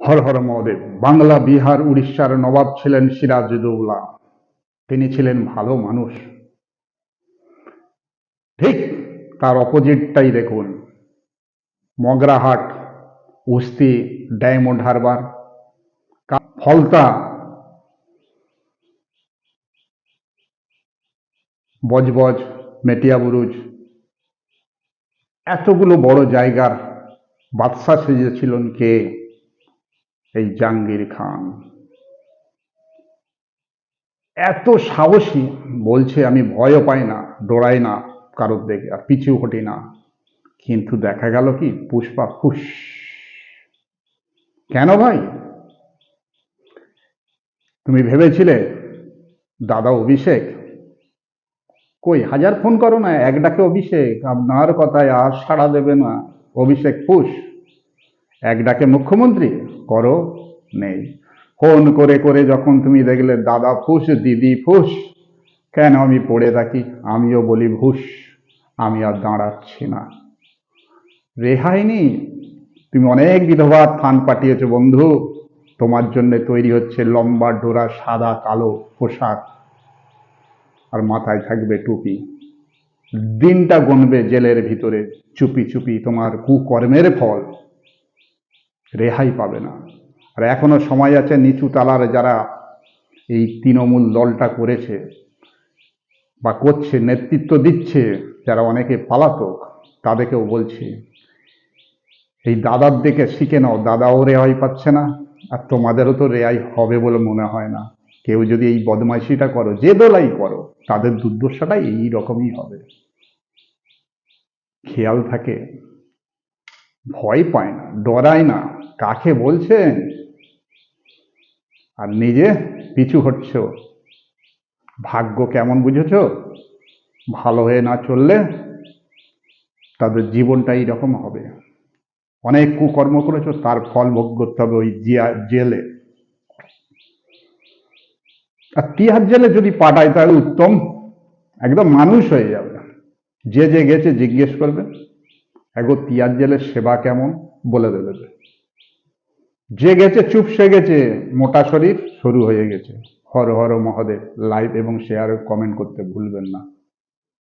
হর হর মহাদেব। বাংলা, বিহার, উড়িষ্যার নবাব ছিলেন সিরাজউদ্দৌলা। তিনি ছিলেন ভালো মানুষ। ঠিক তার অপোজিটটাই দেখুন, মগরাহাট, উস্তি, ডায়মন্ড হারবার, ফলতা, বজবজ, মেটিয়াবুরুজ, এতগুলো বড় জায়গার বাদশা সেজেছিলেন কে? এই জাহাঙ্গীর খান। এত সাহসী, বলছে আমি ভয়ও পাই না, ডরাই না কারোর দেখে, আর পিছু হটি না। কিন্তু দেখা গেল কি, পুষ্পা ফুস। কেন ভাই? তুমি ভেবেছিলে দাদা অভিষেক? কই, হাজার ফোন করো না, এক ডাকে অভিষেক, আপনার কথায় আর সাড়া দেবে না। অভিষেক ফুস। এক ডাকে মুখ্যমন্ত্রী করো, নেই। ফোন করে করে যখন তুমি দেখলে দাদা ফুস, দিদি ফুস, কেন আমি পড়ে থাকি, আমিও বলি ভুস। আমি আর দাঁড়াচ্ছি না। রেহাই নেই। তুমি অনেক বিধবা থান পাঠিয়েছো বন্ধু। তোমার জন্য তৈরি হচ্ছে লম্বা ডোরা সাদা কালো পোশাক, আর মাথায় থাকবে টুপি। দিনটা গুনবে জেলের ভিতরে চুপি চুপি, তোমার কুকর্মের ফল। রেহাই পাবে না। আর এখনো সময় আছে, নিচু তালার যারা এই তৃণমূল দলটা করেছে বা করছে, নেতৃত্ব দিচ্ছে, যারা অনেকে পলাতক, তাদেরকেও বলছি, এই দাদার দিকে শিখে নাও। দাদাও রেহাই পাচ্ছে না, আর তোমাদেরও তো রেহাই হবে বলে মনে হয় না। কেউ যদি এই বদমাইশিটা করো, যে দলাই করো, তাদের দুর্দশাটা এই রকমই হবে। খেয়াল থাকে, ভয় পায় না, ডরায় না। কাকে বলছেন? আর নিজে পিছু হটছ। ভাগ্য কেমন বুঝেছ? ভালো হয়ে না চললে তাদের জীবনটা এইরকম হবে। অনেক কুকর্ম করেছো, তার ফল ভোগ করতে হবে ওই জেলে। আর তিহার জেলে যদি পাঠায় তাহলে উত্তম, একদম মানুষ হয়ে যাবে। যে যে গেছে জিজ্ঞেস করবে, এগো তিহার জেলের সেবা কেমন, বলে দেবে। যে গেছে চুপসে গেছে, মোটা শরীর সরু হয়ে গেছে। হর হর মহাদেব। লাইক এবং শেয়ার কমেন্ট করতে ভুলবেন না।